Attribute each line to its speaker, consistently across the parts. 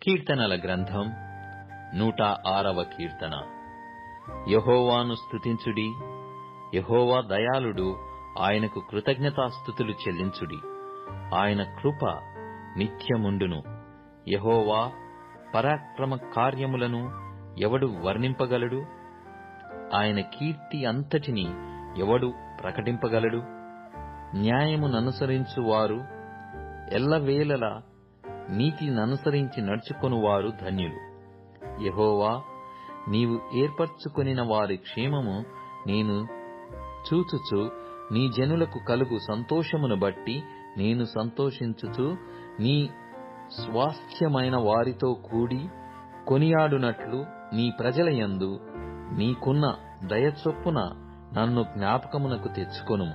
Speaker 1: కీర్తనల గ్రంథం 106వ కీర్తన. యెహోవాను స్తుతించుడి. యెహోవా దయాళుడు, ఆయనకు కృతజ్ఞతాస్తుతులు చెల్లించుడి. ఆయన కృప నిత్యముండును. యెహోవా పరాక్రమ కార్యములను ఎవడు వర్ణింపగలడు? ఆయన కీర్తి అంతటిని ఎవడు ప్రకటింపగలడు? న్యాయముననుసరించు వారు ఎల్లవేళలా నీతిననుసరించి నడుచుకొనువారు ధన్యులు. యెహోవా, నీవు ఏర్పరచుకొనిన వారి క్షేమము నేను చూచుచు, నీ జనులకు కలుగు సంతోషమును బట్టి నేను సంతోషించుచు, నీ స్వాస్థ్యమైన వారితో కూడి కొనియాడునట్లు నీ ప్రజల యందు నీకున్న దయచొప్పున నన్ను జ్ఞాపకమునకు తెచ్చుకొనుము.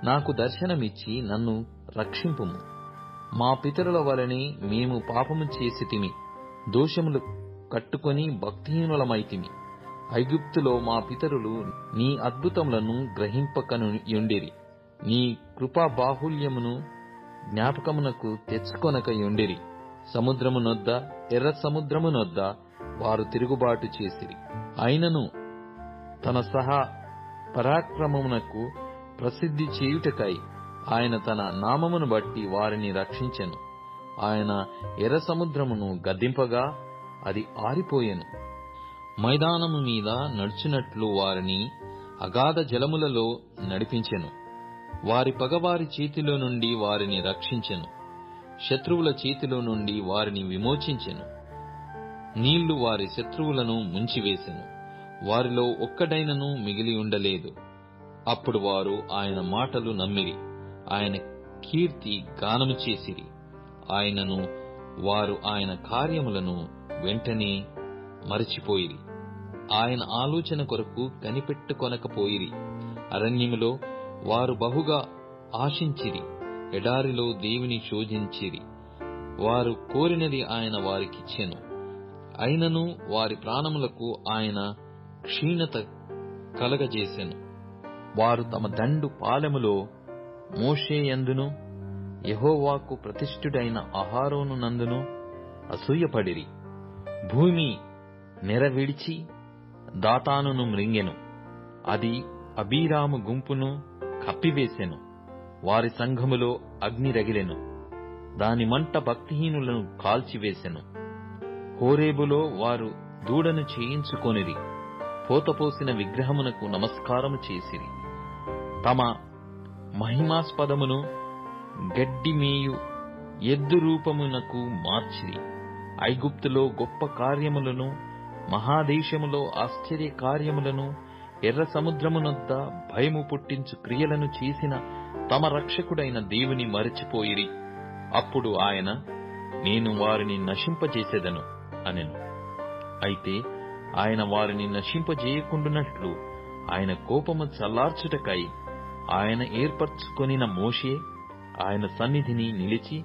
Speaker 1: నాకు దర్శనమిచ్చి నన్ను రక్షింపుము. మా పితరుల వలనే మేము పాపము చేసితిమి, దోషములు కట్టుకొని భక్తిహీనులమైతిమి. ఐగుప్తులో మా పితరులు నీ అద్భుతములను గ్రహింపకయుండిరి, నీ కృపా బాహుల్యమును జ్ఞాపకమునకు తెచ్చుకొనకయుండిరి. సముద్రమునొద్ద, ఎర్ర సముద్రమునొద్ద వారు తిరుగుబాటు చేసిరి. అయినను తన సహా పరాక్రమమునకు ప్రసిద్ధి చేయుటకై ఆయన తన నామమును బట్టి వారిని రక్షించెను. ఆయన ఎర్ర సముద్రమును గద్దింపగా అది ఆరిపోయెను. మైదానము మీద నడుచునట్లు వారిని అగాధ జలములలో నడిపించెను. వారి పగవారి చేతిలో నుండి వారిని రక్షించెను. శత్రువుల చేతిలో నుండి వారిని విమోచించెను. నీళ్లు వారి శత్రువులను ముంచివేసెను. వారిలో ఒక్కడైనను మిగిలి ఉండలేదు. అప్పుడు వారు ఆయన మాటలు నమ్మిరి, ఆయన కీర్తి గానము చేసిరి. ఆయనను వారు ఆయన కార్యములను వెంటనే మరచిపోయిరి. ఆయన ఆలోచన కొరకు కనిపెట్టుకొనకపోయిరి. అరణ్యములో వారు బహుగా ఆశించిరి, ఎడారిలో దేవుని శోధించిరి. వారు కోరినది ఆయన వారికిచ్చెను. అయినను వారి ప్రాణములకు ఆయన క్షీణత కలగజేసెను. వారు తమ దండు పాలెములో మోషేయందును యెహోవాకు ప్రతిష్ఠుడైన అహరోను నందును అసూయపడిరి. భూమి నెరవిడిచి దాతానును మ్రింగెను. అది అబీరాము గుంపును కప్పివేసెను. వారి సంఘములో అగ్ని రగిలెను. దాని మంట భక్తిహీనులను కాల్చివేసెను. హోరేబులో వారు దూడను చేయించుకొనిరి. పోతపోసిన విగ్రహమునకు నమస్కారము చేసిరి. తమ మహిమాస్పదమును గడ్డిమేయు ఎద్దు రూపమునకు మార్చిరి. ఐగుప్తులో గొప్ప కార్యములను, మహాదేశములో ఆశ్చర్య కార్యములను, ఎర్ర సముద్రమునొద్ద భయము పుట్టించు క్రియలను చేసిన తమ రక్షకుడైన దేవుని మరచిపోయిరి. అప్పుడు ఆయన, నేను వారిని నశింపజేసెదను అనెను. అయితే ఆయన వారిని నశింపజేయకుండునట్లు ఆయన కోపము చల్లార్చుటకై ఆయన ఏర్పరచుకొనిన మోషే ఆయన సన్నిధిని నిలిచి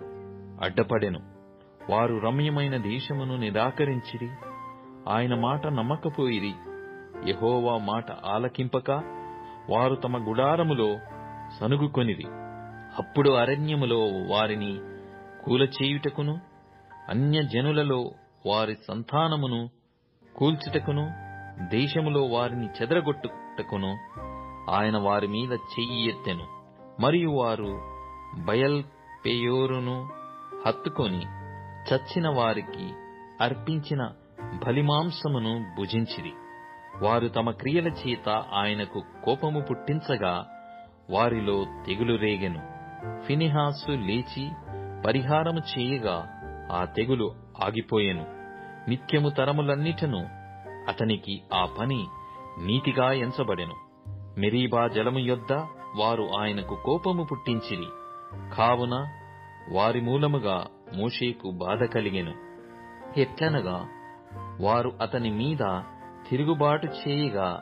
Speaker 1: అడ్డపడెను. వారు రమ్యమైన దేశమును నిరాకరించిరి. ఆయన మాట నమ్మకపోయిరి. యెహోవా మాట ఆలకింపక వారు తమ గుడారములో సనుగుకొనిరి. అప్పుడు అరణ్యములో వారిని కూలచేయుటకును, అన్యజనులలో వారి సంతానమును కూల్చుటకును, దేశములో వారిని చెదరగొట్టుటకును ఆయన వారి మీద చెయ్యి ఎత్తెను. మరియు వారు బయల్ పెయోరును హత్తుకొని చచ్చిన వారికి అర్పించిన బలిమాంసమును భుజించిరి. వారు తమ క్రియల చేత ఆయనకు కోపము పుట్టించగా వారిలో తెగులు రేగెను. ఫినెహాసు లేచి పరిహారము చేయగా ఆ తెగులు ఆగిపోయెను. నిత్యము తరములన్నిటను అతనికి ఆ పని నీతిగా ఎంచబడెను. మెరీబా జలము యొద్ద వారు ఆయనకు కోపము పుట్టించిరి. కావున వారి మూలముగా మోషేకు బాధ కలిగెను. ఎట్లనగా వారు అతని మీద తిరుగుబాటు చేయగా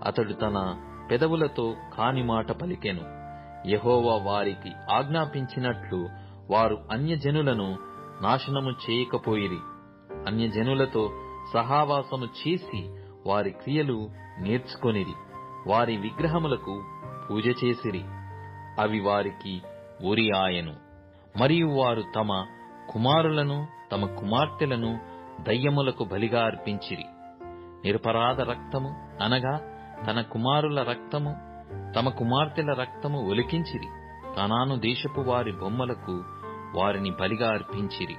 Speaker 1: అతడు తన పెదవులతో కాని మాట పలికెను. యెహోవా వారికి ఆజ్ఞాపించినట్లు వారు అన్యజనులను నాశనము చేయకపోయిరి. అన్యజనులతో సహవాసము చేసి వారి క్రియలు నేర్చుకొనిరి. వారి విగ్రహములకు పూజ చేసిరి. అవి వారికి ఉరి ఆయను. మరియు వారు తమ కుమారులను తమ కుమార్తెలను దయ్యములకు బలిగా అర్పించిరి. నిరపరాధ రక్తము అనగా తన కుమారుల రక్తము, తమ కుమార్తెల రక్తము ఒలికించిరి. కనాను దేశపు వారి బొమ్మలకు వారిని బలిగా అర్పించిరి.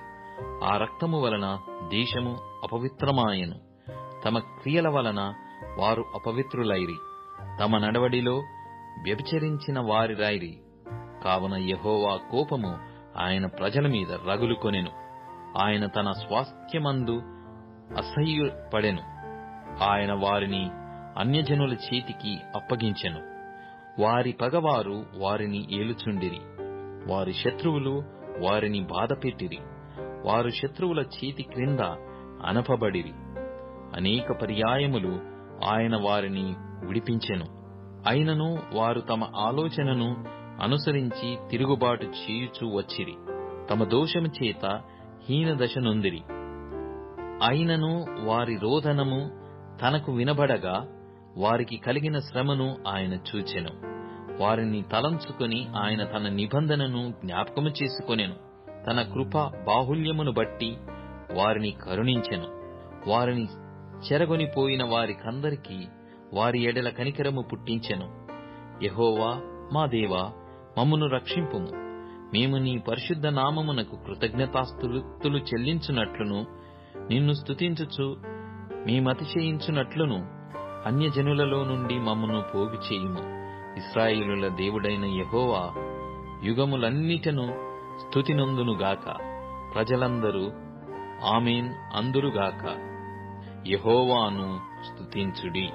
Speaker 1: ఆ రక్తము వలన దేశము అపవిత్రమాయెను. తమ క్రియల వలన వారు అపవిత్రులైరి. తమ నడవడిలో వ్యభిచరించిన వారిరైరి. కావున యెహోవా కోపము ఆయన ప్రజల మీద రగులుకొనెను. ఆయన తన స్వాస్థ్యమందు అసహ్యపడెను. ఆయన వారిని అన్యజనుల చేతికి అప్పగించెను. వారి పగవారు వారిని ఏలుచుండిరి. వారి శత్రువులు వారిని బాధపెట్టిరి. వారు శత్రువుల చేతి క్రింద అనపబడిరి. అనేక పర్యాయములు ఆయన వారిని విడిపించెను. అయినను వారు తమ ఆలోచనను అనుసరించి తిరుగుబాటు చేయుచూ వచ్చిరి. తమ దోషము చేత హీనదశ నొందిరి. అయినను వారి రోదనము తనకు వినబడగా వారికి కలిగిన శ్రమను ఆయన చూచెను. వారిని తలంచుకొని ఆయన తన నిబంధనను జ్ఞాపకము చేసుకొనెను. తన కృప బాహుల్యమును బట్టి వారిని కరుణించెను. వారిని చెరగొనిపోయిన వారికందరికీ వారి ఎడల కనికరము పుట్టించెను. యెహోవా మా దేవా, మమ్మును రక్షింపుము. మేము నీ పరిశుద్ధ నామమునకు కృతజ్ఞతాస్తుతులు చెల్లించునట్లును, నిన్ను స్తుతించుచు మేమతిశయించునట్లును అన్యజనులలో నుండి మమ్మను పోగు చేయుము. ఇశ్రాయేలుల దేవుడైన యెహోవా యుగములన్నిటను స్తుతినందునుగాక. ప్రజలందరూ ఆమేన్ అందురుగాక. యెహోవాను స్తుతించుడి.